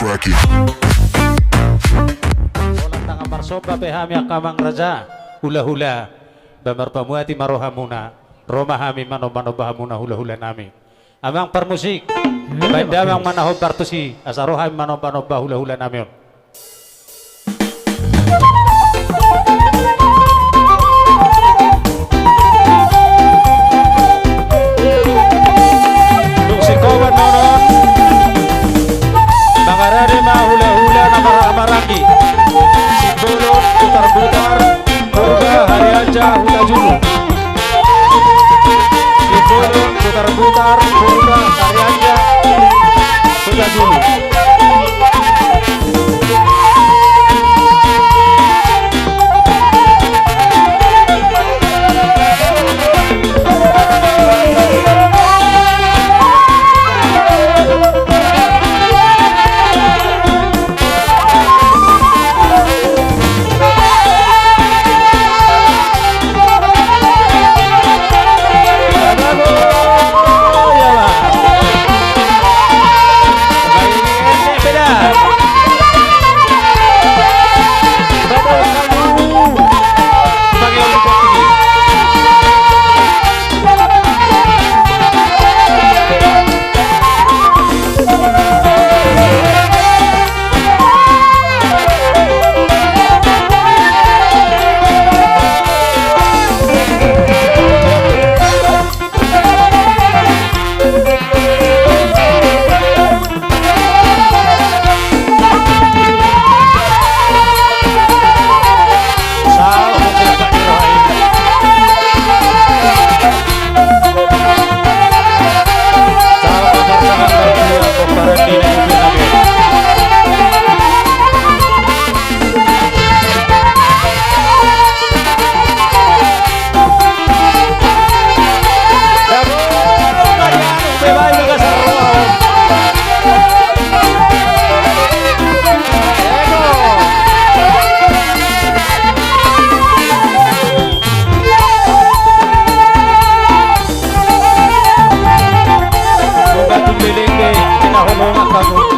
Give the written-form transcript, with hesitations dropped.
crack it. Bola tangan marsoba behami akamang raja hula-hula bamar pamuati marohamuna romahami mano bahamuna hula-hula nami amang permusik bandamang manahob bartusi asarohami mano hula-hula nami Sikoban nonon Bangarade ma hula-hula nama amarangi Simbolo putar-putar Purba hari aja hula julu Simbolo putar-putar Purba hari aja hula julu Pinahulungan kamu